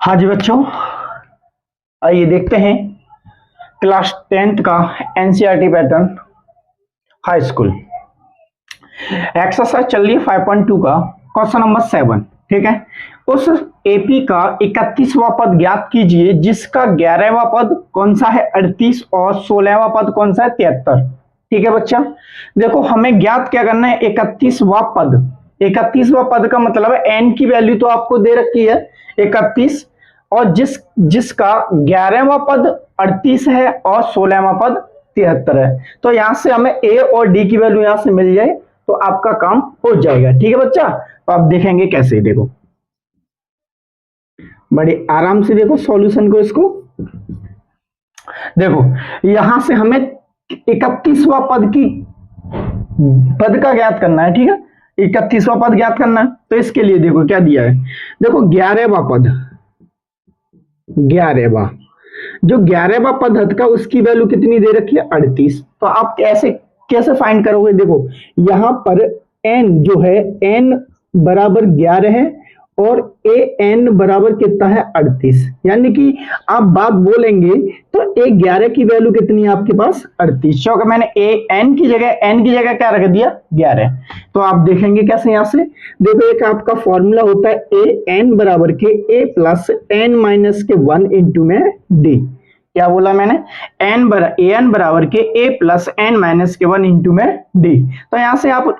हाँ जी बच्चों, आइए देखते हैं क्लास 10th का NCERT pattern high school. Exercise चल रही है 5.2 का क्वेश्चन नंबर 7। ठीक है, उस एपी का 31वां पद ज्ञात कीजिए जिसका 11वां पद कौन सा है 38 और 16वां पद कौन सा है 73। ठीक है बच्चा, देखो हमें ज्ञात क्या करना है 31वां पद। 31वां पद का मतलब है एन की वैल्यू तो आपको दे रखी है 31, और जिसका 11वां पद 38 है और 16वां पद 73 है। तो यहां से हमें ए और डी की वैल्यू यहां से मिल जाए तो आपका काम हो जाएगा। ठीक है बच्चा, तो आप देखेंगे कैसे, देखो बड़े आराम से देखो सॉल्यूशन को। इसको देखो, यहां से हमें 31वां पद का ज्ञात करना है। ठीक है, 31वां पद ज्ञात करना है, तो इसके लिए देखो क्या दिया है। देखो 11वां पद, 11वां जो 11वां पद हद का उसकी वैल्यू कितनी दे रखी है 38। तो आप कैसे फाइंड करोगे, देखो यहां पर n जो है n बराबर 11 है और ए एन बराबर कितना है 38, यानी कि आप बात बोलेंगे तो ए 11 की वैल्यू कितनी है आपके पास 38, क्योंकि मैंने ए एन की जगह क्या रख दिया 11। तो आप देखेंगे कैसे, यहां से देखो एक आपका फॉर्मूला होता है ए एन बराबर के ए प्लस एन माइनस के 1 इंटू में डी। क्या बोला मैंने, एन बराबर के ए प्लस एन माइनस के 1 इंटू में डी। तो यहां से आप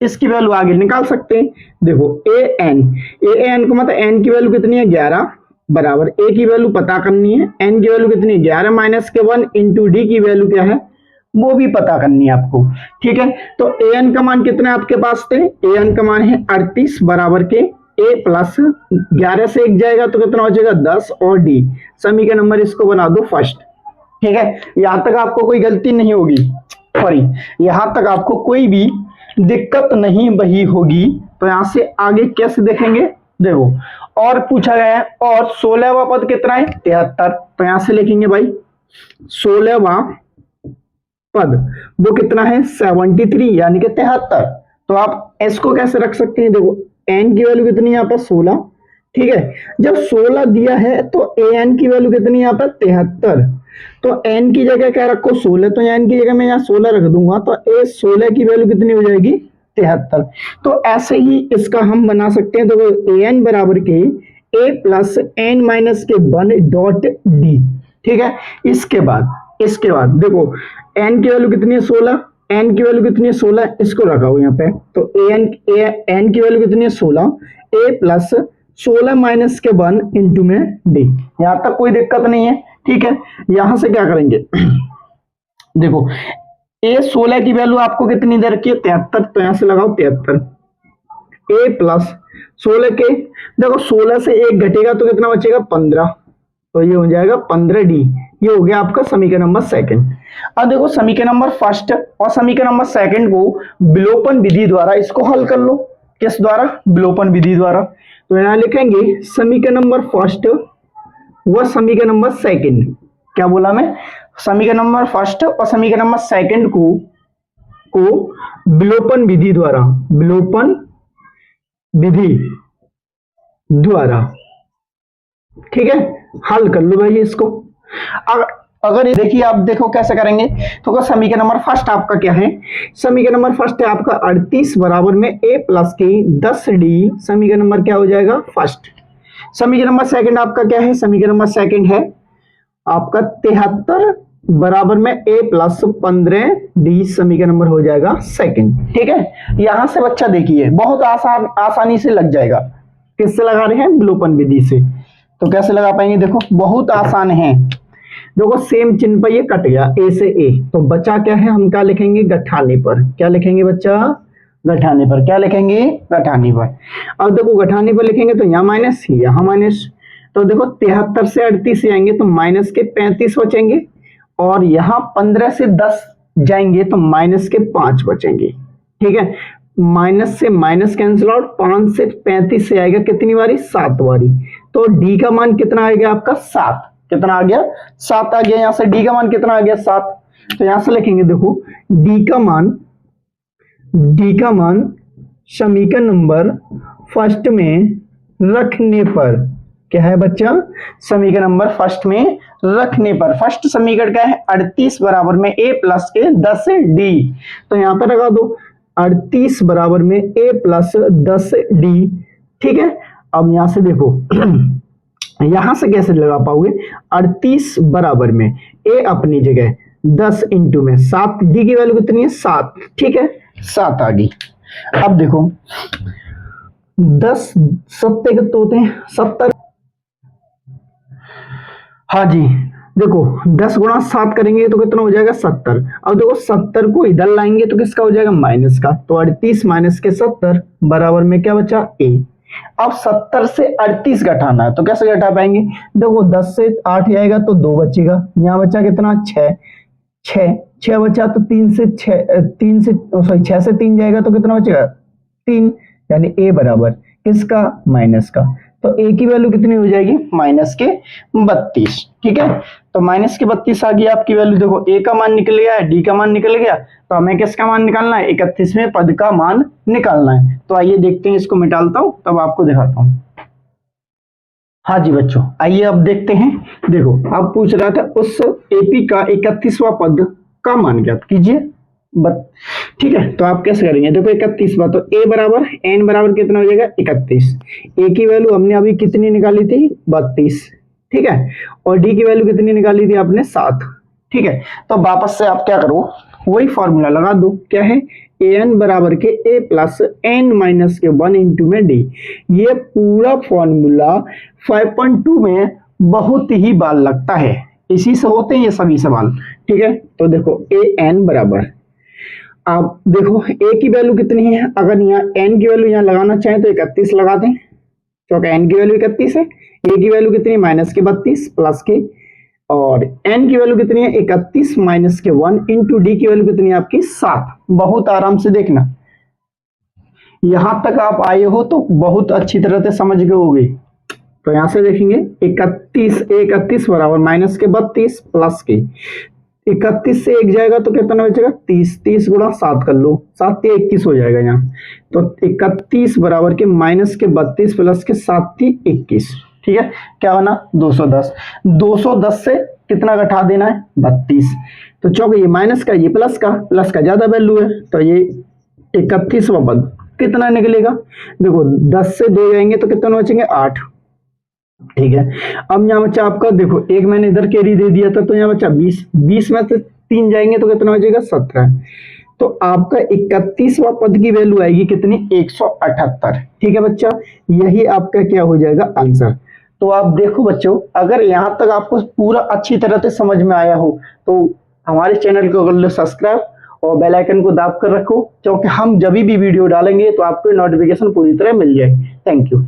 इसकी वैल्यू आगे निकाल सकते हैं। देखो ए एन को मतलब एन की वैल्यू कितनी है 11 बराबर ए की वैल्यू पता करनी है, एन की वैल्यू कितनी है 11 माइनस के 1 इंटू डी की वैल्यू क्या है वो भी पता करनी है आपको। ठीक है, तो ए एन का मान कितना है आपके पास थे, ए एन का मान है 38 बराबर के ए प्लस 11 से 1 जाएगा तो कितना हो जाएगा 10 और डी समीकरण नंबर इसको बना दो फर्स्ट। ठीक है, यहां तक आपको कोई गलती नहीं होगी, सॉरी यहां तक आपको कोई भी दिक्कत नहीं बही होगी। तो यहां से आगे कैसे देखेंगे, देखो और पूछा गया है और 16वां पद कितना है 73। तो यहां से लिखेंगे भाई 16वां पद वो कितना है 73 यानी कि 73। तो आप इसको कैसे रख सकते हैं, देखो एन की वैल्यू कितनी है यहाँ पर 16। ठीक है, जब 16 दिया है तो ए एन की वैल्यू कितनी है यहाँ पर 73। तो n की जगह क्या रखो 16, तो n की जगह मैं यहाँ 16 रख दूंगा तो ए 16 की वैल्यू कितनी हो जाएगी 73। तो ऐसे ही इसका हम बना सकते हैं, तो ए एन बराबर के ए प्लस एन माइनस के 1 डॉट डी। ठीक है, इसके बाद देखो n की वैल्यू कितनी है 16, n की वैल्यू कितनी है 16, इसको रखा यहाँ पे। तो एन की वैल्यू कितनी है 16, ए प्लस 16 माइनस के 1 इंटू में डी। यहां तक कोई दिक्कत नहीं है। ठीक है, यहां से क्या करेंगे देखो ए 16 की वैल्यू आपको कितनी दे रखी है 73, तो यहां से लगाओ 73 ए प्लस 16 के, देखो 16 से 1 घटेगा तो कितना बचेगा 15, तो ये हो जाएगा 15 डी। ये हो गया आपका समीकरण नंबर सेकंड। अब देखो समीकरण नंबर फर्स्ट और समीकरण नंबर सेकंड को विलोपन विधि द्वारा इसको हल कर लो। किस द्वारा, विलोपन विधि द्वारा। तो यहां लिखेंगे समीकरण नंबर फर्स्ट व समीकरण नंबर सेकंड। क्या बोला मैं, समीकरण नंबर फर्स्ट और समीकरण नंबर सेकंड को विलोपन विधि द्वारा ठीक है हल कर लो भाई इसको। अगर देखिए आप देखो कैसे करेंगे, तो समीकरण नंबर फर्स्ट आपका क्या है, समीकरण नंबर फर्स्ट है आपका 38 बराबर में ए प्लस के 10 डी, समीकरण नंबर क्या हो जाएगा फर्स्ट। समीकरण नंबर सेकंड आपका क्या है, समीकरण नंबर सेकंड है आपका 73 बराबर में ए प्लस 15 डी, समीकरण नंबर हो जाएगा सेकंड। ठीक है, यहां से बच्चा देखिए बहुत आसानी से लग जाएगा। किससे लगा रहे हैं, विलोपन विधि से। तो कैसे लगा पाएंगे, देखो बहुत आसान है। देखो सेम चिन्ह पर ये कट गया ए से ए, तो बचा क्या है, हम क्या लिखेंगे गठाने पर। क्या लिखेंगे बच्चा, गठाने पर। क्या लिखेंगे, गठाने पर। अब देखो गठाने पर लिखेंगे तो यहाँ माइनस यहाँ माइनस, तो देखो 73 से 38 जाएंगे तो माइनस के 35 बचेंगे, और यहाँ 15 से 10 जाएंगे तो माइनस के 5 बचेंगे। ठीक है, माइनस से माइनस कैंसिल आउट, 5 से 35 से आएगा कितनी बारी 7 बारी, तो डी का मान कितना आएगा आपका 7। कितना आ गया 7 आ गया, यहाँ से डी का मान कितना आ गया 7। तो यहां से लिखेंगे देखो डी का मान समीकरण नंबर फर्स्ट में रखने पर, क्या है बच्चा, समीकरण नंबर फर्स्ट में रखने पर, फर्स्ट समीकरण क्या है, 38 बराबर में a प्लस के 10 d, तो यहां पर लगा दो 38 बराबर में a प्लस 10 d। ठीक है, अब यहां से देखो यहां से कैसे लगा पाओगे, 38 बराबर में a अपनी जगह 10 इंटू में 7, d की वैल्यू कितनी है 7, ठीक है 7 आ गई। अब देखो 10 सत्ते कितने होते हैं 70, हाँ जी देखो 10 गुणा 7 करेंगे तो कितना हो जाएगा 70। अब देखो 70 को इधर लाएंगे तो किसका हो जाएगा माइनस का, तो 38 माइनस के 70 बराबर में क्या बचा a। अब 70 से 38 घटाना है तो कैसे घटा पाएंगे, देखो 10 से 8 आएगा तो 2 बचेगा, यहाँ बचा कितना 6 बचा, तो 6 से 3 जाएगा तो कितना बचेगा 3, यानी a बराबर किसका माइनस का, तो a की वैल्यू कितनी हो जाएगी माइनस के 32। ठीक है, तो माइनस के 32 आ गई आपकी वैल्यू। देखो a का मान निकल गया है, d का मान निकल गया, तो हमें किसका मान निकालना है, 31वें पद का मान निकालना है। तो आइए देखते हैं, इसको मिटालता हूं तब आपको दिखाता हूं। हाँ जी बच्चों, आइए अब देखते हैं। देखो अब पूछ रहा था उस एपी का 31वां पद का मान ज्ञात कीजिए। ठीक है, तो आप कैसे करेंगे, देखो 31वां, तो a बराबर n बराबर कितना हो जाएगा 31, a की वैल्यू हमने अभी कितनी निकाली थी 32, ठीक है, और d की वैल्यू कितनी निकाली थी आपने 7। ठीक है, तो वापस से आप क्या करो, वही फॉर्मूला लगा दो, क्या है an बराबर के a प्लस n माइनस के 1 इंटू में d। ये पूरा फॉर्मूला 5.2 में बहुत ही बार लगता है, इसी से होते हैं ये सभी सवाल। ठीक है, तो देखो an बराबर, आप देखो a की वैल्यू कितनी है, अगर यहाँ n की वैल्यू यहाँ लगाना चाहें तो 31 लगा दें, क्योंकि n की वैल्यू 31 है, a की वैल्यू कितनी है माइनस के 32 प्लस के, और n की वैल्यू कितनी है 31 माइनस के 1 इंटू डी की वैल्यू कितनी है आपकी 7। बहुत आराम से देखना, यहां तक आप आए हो तो बहुत अच्छी तरह से समझ गए होगे। तो यहां से देखेंगे 31 बराबर माइनस के 32 प्लस के 31 से 1 जाएगा तो कितना बचेगा 30 गुणा 7 कर लो, 7 से 21 हो जाएगा यहाँ, तो 31 बराबर के माइनस के 32 प्लस के 7 थी 21। ठीक है, क्या बना 210 से कितना घटा देना है 32, तो चौके ये माइनस का ये प्लस का ज्यादा वैल्यू है, तो ये 31वां पद कितना निकलेगा, देखो 10 से 2 जाएंगे तो कितना बचेंगे 8। ठीक है, अब यहाँ बच्चा आपका देखो एक मैंने इधर कैरी दे दिया था, तो यहाँ बच्चा 20 में से 3 जाएंगे तो कितना बचेगा 17, तो आपका 31वां पद की वैल्यू आएगी कितनी 178। ठीक है बच्चा, यही आपका क्या हो जाएगा आंसर। तो आप देखो बच्चों, अगर यहाँ तक आपको पूरा अच्छी तरह से समझ में आया हो तो हमारे चैनल को कर लो सब्सक्राइब और बेल आइकन को दाब कर रखो, क्योंकि हम जब भी वीडियो डालेंगे तो आपको नोटिफिकेशन पूरी तरह मिल जाए। Thank you.